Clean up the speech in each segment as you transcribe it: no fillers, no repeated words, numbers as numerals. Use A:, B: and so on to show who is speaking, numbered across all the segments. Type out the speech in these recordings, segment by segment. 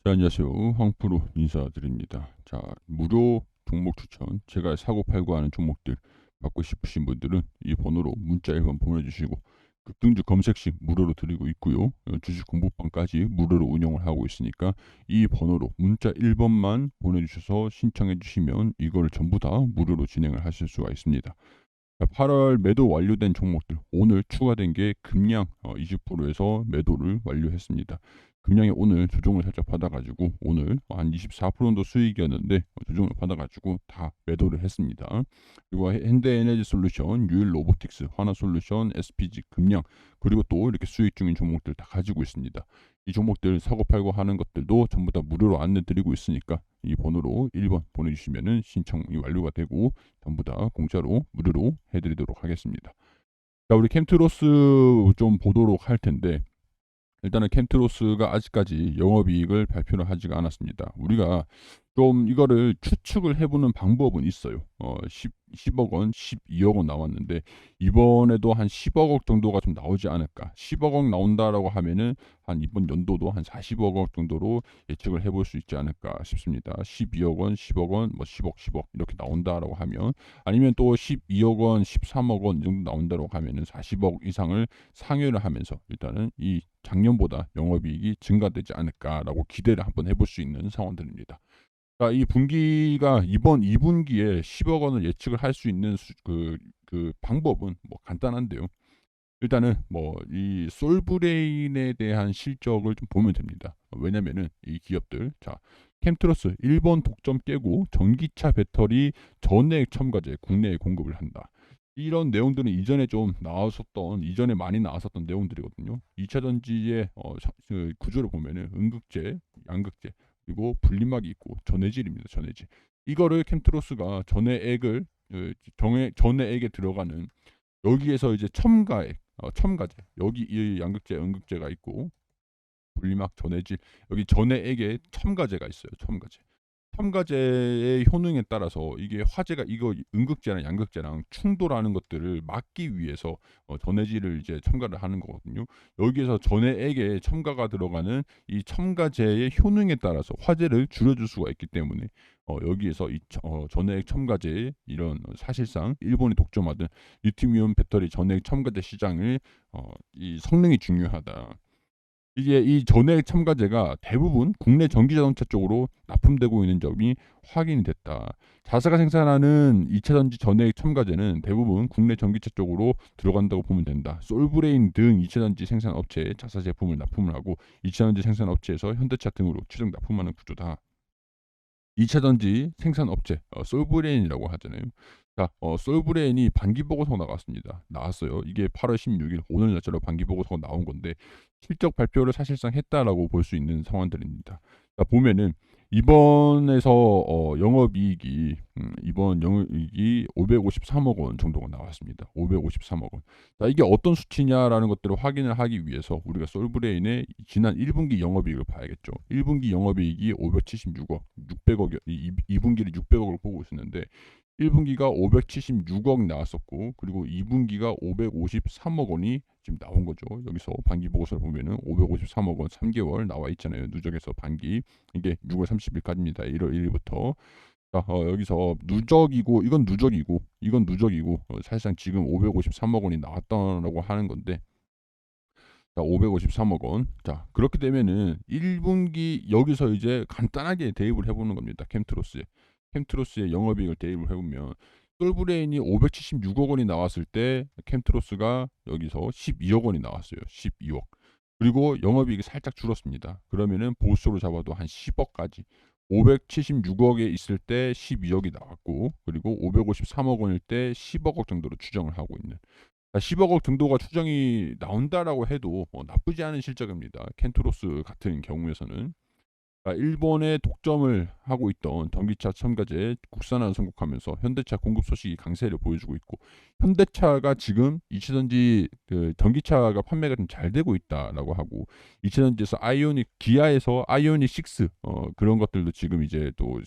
A: 자, 안녕하세요. 황프로 인사드립니다. 자, 무료 종목 추천, 제가 사고 팔고 하는 종목들 받고 싶으신 분들은 이 번호로 문자 1번 보내주시고 급등주 검색 시 무료로 드리고 있고요. 주식 공부방까지 무료로 운영을 하고 있으니까 이 번호로 문자 1번만 보내주셔서 신청해 주시면 이걸 전부 다 무료로 진행을 하실 수가 있습니다. 8월 매도 완료된 종목들 오늘 추가된 게 금량 20%에서 매도를 완료했습니다. 금량이 오늘 조정을 살짝 받아가지고 오늘 한 24% 정도 수익이었는데 조정을 받아가지고 다 매도를 했습니다. 그리고 현대에너지솔루션, 유일로보틱스, 하나솔루션, SPG, 금량 그리고 또 이렇게 수익 중인 종목들 다 가지고 있습니다. 이 종목들 사고 팔고 하는 것들도 전부 다 무료로 안내 드리고 있으니까 이 번호로 1번 보내주시면 신청이 완료가 되고 전부 다 공짜로 무료로 해드리도록 하겠습니다. 자, 우리 캠트로스 좀 보도록 할 텐데 일단은 캠트로스가 아직까지 영업이익을 발표를 하지가 않았습니다. 우리가 좀 이거를 추측을 해보는 방법은 있어요. 10억 원, 12억 원 나왔는데 이번에도 한 10억 원 정도가 좀 나오지 않을까. 10억 원 나온다라고 하면은 한 이번 연도도 한 40억 원 정도로 예측을 해볼 수 있지 않을까 싶습니다. 12억 원, 10억 원, 뭐 10억 이렇게 나온다라고 하면 아니면 또 12억 원, 13억 원 이 정도 나온다라고 하면은 40억 이상을 상회를 하면서 일단은 이 작년보다 영업이익이 증가되지 않을까라고 기대를 한번 해볼 수 있는 상황들입니다. 그러니까 이 분기가 이번 2분기에 10억 원을 예측을 할 수 있는 그 방법은 뭐 간단한데요. 일단은 뭐 이 솔브레인에 대한 실적을 좀 보면 됩니다. 왜냐면은 이 기업들 자 캠트러스 일본 독점 깨고 전기차 배터리 전액 첨가제 국내에 공급을 한다. 이런 내용들은 이전에 많이 나왔었던 내용들이거든요. 2차 전지의 그 구조를 보면은 음극재, 양극재 그리고 분리막이 있고 전해질입니다. 전해질. 이거를 캠트로스가 전해액에 들어가는 여기에서 이제 첨가제 여기 이 양극재, 음극재가 있고 분리막, 전해질 여기 전해액에 첨가제가 있어요. 첨가제의 효능에 따라서 이게 화재가 이거 음극재랑 양극재랑 충돌하는 것들을 막기 위해서 전해질을 이제 첨가를 하는 거거든요. 여기에서 전해액에 첨가가 들어가는 이 첨가제의 효능에 따라서 화재를 줄여줄 수가 있기 때문에 여기에서 이 전해액 첨가제의 이런 사실상 일본이 독점하던 리튬이온 배터리 전해액 첨가제 시장을 이 성능이 중요하다. 이게 이 전액 첨가제가 대부분 국내 전기자동차 쪽으로 납품되고 있는 점이 확인이 됐다. 자사가 생산하는 2차 전지 전액 첨가제는 대부분 국내 전기차 쪽으로 들어간다고 보면 된다. 솔브레인 등 2차 전지 생산 업체에 자사 제품을 납품을 하고 2차 전지 생산 업체에서 현대차 등으로 최종 납품하는 구조다. 2차 전지 생산 업체 솔브레인이라고 하잖아요. 자, 솔브레인이 반기 보고서가 나왔어요. 이게 8월 16일 오늘 날짜로 반기 보고서가 나온 건데 실적 발표를 사실상 했다라고 볼 수 있는 상황들입니다. 자, 보면은 이번 영업이익이 553억 원 정도가 나왔습니다. 553억 원. 자, 이게 어떤 수치냐라는 것들을 확인을 하기 위해서 우리가 솔브레인의 지난 1분기 영업이익을 봐야겠죠. 1분기 영업이익이 576억, 600억, 2분기를 600억을 보고 있었는데 1분기가 576억 나왔었고 그리고 2분기가 553억 원이 지금 나온 거죠. 여기서 반기 보고서를 보면은 553억 원 3개월 나와 있잖아요. 누적해서 반기 이게 6월 30일까지입니다. 1월 1일부터 자, 여기서 이건 누적이고 사실상 지금 553억 원이 나왔다라고 하는 건데 자, 553억 원. 자, 그렇게 되면은 1분기 여기서 이제 간단하게 대입을 해보는 겁니다. 캠트로스의 영업이익을 대입을 해보면 솔브레인이 576억 원이 나왔을 때 캠트로스가 여기서 12억 원이 나왔어요. 12억. 그리고 영업이익이 살짝 줄었습니다. 그러면은 보수로 잡아도 한 10억까지 576억에 있을 때 12억이 나왔고 그리고 553억 원일 때 10억 정도로 추정을 하고 있는 10억 원 정도가 추정이 나온다라고 해도 나쁘지 않은 실적입니다. 켄트로스 같은 경우에서는 일본에 독점을 하고 있던 전기차 첨가제 국산화를 선곡하면서 현대차 공급 소식이 강세를 보여주고 있고 현대차가 지금 2차전지 그 전기차가 판매가 좀 잘 되고 있다라고 하고 2차전지에서 기아에서 아이오닉 6 그런 것들도 지금 이제 또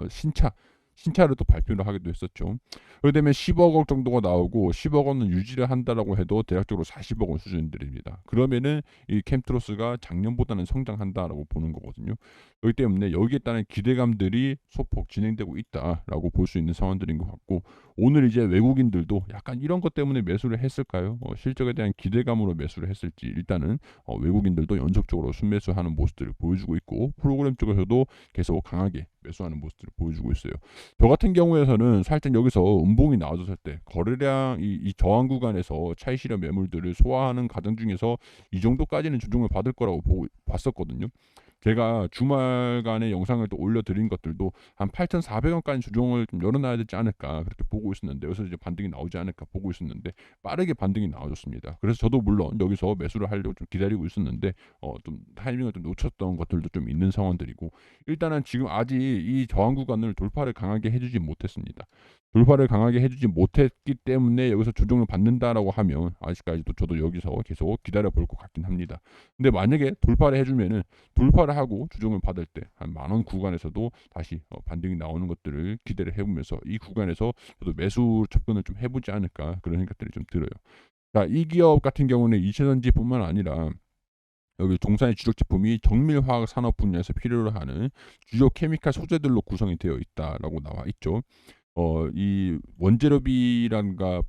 A: 신차 신차를 또 발표를 하기도 했었죠. 그렇게 되면 10억 원 정도가 나오고 10억 원은 유지를 한다라고 해도 대략적으로 40억 원 수준들입니다. 그러면은 이 캠트로스가 작년보다는 성장한다라고 보는 거거든요. 그렇기 때문에 여기에 따른 기대감들이 소폭 진행되고 있다라고 볼 수 있는 상황들인 것 같고, 오늘 이제 외국인들도 약간 이런 것 때문에 매수를 했을까요? 실적에 대한 기대감으로 매수를 했을지, 일단은 외국인들도 연속적으로 순매수하는 모습들을 보여주고 있고, 프로그램 쪽에서도 계속 강하게 매수하는 모습들을 보여주고 있어요. 저 같은 경우에서는 살짝 여기서 음봉이 나와줬을 때 거래량 이 저항 구간에서 차익 실현 매물들을 소화하는 과정 중에서 이 정도까지는 조정을 받을 거라고 봤었거든요. 제가 주말간에 영상을 또 올려드린 것들도 한 8,400원까지 조정을 좀 열어놔야 되지 않을까 그렇게 보고 있었는데, 여기서 이제 반등이 나오지 않을까 보고 있었는데 빠르게 반등이 나와줬습니다. 그래서 저도 물론 여기서 매수를 하려고 좀 기다리고 있었는데 좀 타이밍을 좀 놓쳤던 것들도 좀 있는 상황들이고, 일단은 지금 아직 이 저항 구간을 돌파를 강하게 해주지 못했습니다. 돌파를 강하게 해주지 못했기 때문에 여기서 조정을 받는다라고 하면 아직까지도 저도 여기서 계속 기다려 볼 것 같긴 합니다. 근데 만약에 돌파를 해주면은, 돌파를 하고 조정을 받을 때 한 만 원 구간에서도 다시 반등이 나오는 것들을 기대를 해보면서 이 구간에서 저도 매수 접근을 좀 해보지 않을까 그런 생각들이 좀 들어요. 자, 이 기업 같은 경우는 이체전지뿐만 아니라 여기 동사의 주력 제품이 정밀화학 산업 분야에서 필요로 하는 주요 케미칼 소재들로 구성이 되어 있다라고 나와 있죠. 이 원재료비란가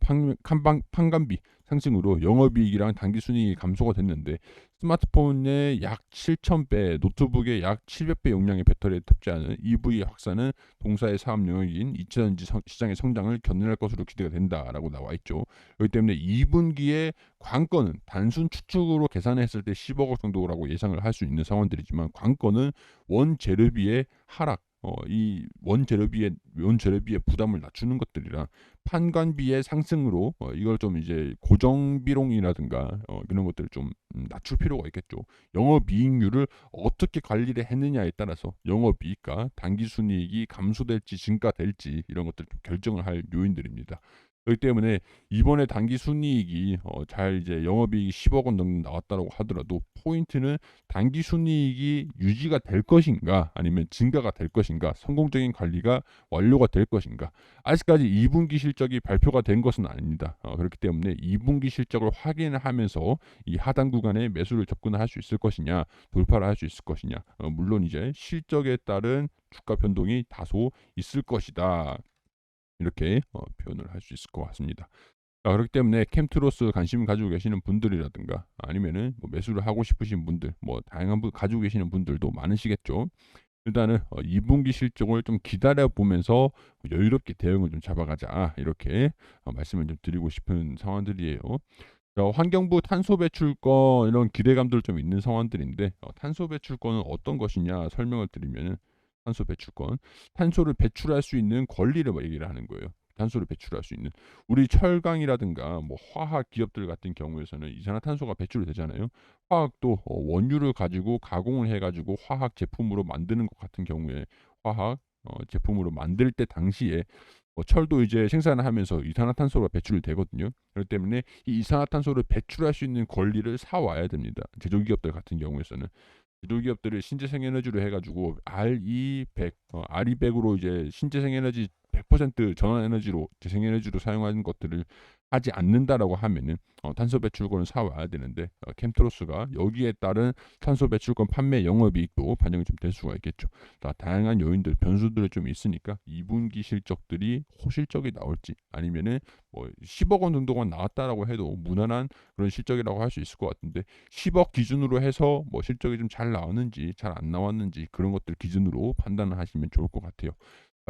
A: 판관비 상승으로 영업이익이랑 당기순이익이 감소가 됐는데, 스마트폰의 약 7,000배, 노트북의 약 700배 용량의 배터리에 탑재하는 EV 확산은 동사의 사업 영역인 이차전지 시장의 성장을 견인할 것으로 기대가 된다라고 나와 있죠. 그렇기 때문에 2분기에 관건은 단순 추측으로 계산했을 때 10억 원 정도라고 예상을 할 수 있는 상황들이지만, 관건은 원재료비의 하락, 이 원재료비의 부담을 낮추는 것들이랑 판관비의 상승으로 이걸 좀 이제 고정 비용이라든가 이런 것들을 좀 낮출 필요가 있겠죠. 영업이익률을 어떻게 관리를 했느냐에 따라서 영업이익과 당기순이익이 감소될지 증가될지 이런 것들을 좀 결정을 할 요인들입니다. 그렇기 때문에 이번에 당기순이익이 잘 이제 영업이익이 10억 원 정도 나왔다고 하더라도, 포인트는 당기순이익이 유지가 될 것인가 아니면 증가가 될 것인가, 성공적인 관리가 완료가 될 것인가. 아직까지 2분기 실적이 발표가 된 것은 아닙니다. 그렇기 때문에 2분기 실적을 확인을 하면서 이 하단 구간에 매수를 접근할 수 있을 것이냐, 돌파를 할 수 있을 것이냐, 물론 이제 실적에 따른 주가 변동이 다소 있을 것이다, 이렇게 표현을 할 수 있을 것 같습니다. 그렇기 때문에 캠트로스 관심 가지고 계시는 분들이라든가 아니면은 뭐 매수를 하고 싶으신 분들, 뭐 다양한 분 가지고 계시는 분들도 많으시겠죠. 일단은 2분기 실적을 좀 기다려 보면서 여유롭게 대응을 좀 잡아가자, 이렇게 말씀을 좀 드리고 싶은 상황들이에요. 환경부 탄소 배출권, 이런 기대감들 좀 있는 상황들인데, 탄소 배출권은 어떤 것이냐 설명을 드리면은, 탄소 배출권, 탄소를 배출할 수 있는 권리를 뭐 얘기를 하는 거예요. 탄소를 배출할 수 있는, 우리 철강이라든가 뭐 화학 기업들 같은 경우에서는 이산화탄소가 배출이 되잖아요. 화학도 원유를 가지고 가공을 해가지고 화학 제품으로 만드는 것 같은 경우에, 화학 제품으로 만들 때 당시에 철도 이제 생산을 하면서 이산화탄소가 배출이 되거든요. 그렇기 때문에 이 이산화탄소를 배출할 수 있는 권리를 사 와야 됩니다. 제조기업들 같은 경우에서는 제조기업들을 신재생 에너지로 해가지고 RE100, RE100으로 이제 신재생 에너지 100% 전환 에너지로, 재생 에너지로 사용하는 것들을 하지 않는다라고 하면은 탄소 배출권을 사 와야 되는데, 캠트로스가 여기에 따른 탄소 배출권 판매 영업이익도 반영이 좀 될 수가 있겠죠. 다양한 요인들, 변수들이 좀 있으니까 2분기 실적들이 호실적이 나올지 아니면은 뭐 10억 원 정도가 나왔다라고 해도 무난한 그런 실적이라고 할 수 있을 것 같은데, 10억 기준으로 해서 뭐 실적이 좀 잘 나왔는지 잘 안 나왔는지 그런 것들 기준으로 판단을 하시면 좋을 것 같아요.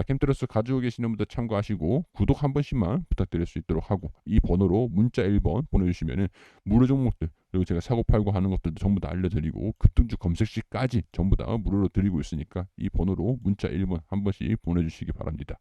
A: 캠트로스 가지고 계시는 분들 참고하시고 구독 한 번씩만 부탁드릴 수 있도록 하고, 이 번호로 문자 1번 보내주시면은 무료 종목들, 그리고 제가 사고 팔고 하는 것들도 전부 다 알려드리고 급등주 검색 시까지 전부 다 무료로 드리고 있으니까 이 번호로 문자 1번 한 번씩 보내주시기 바랍니다.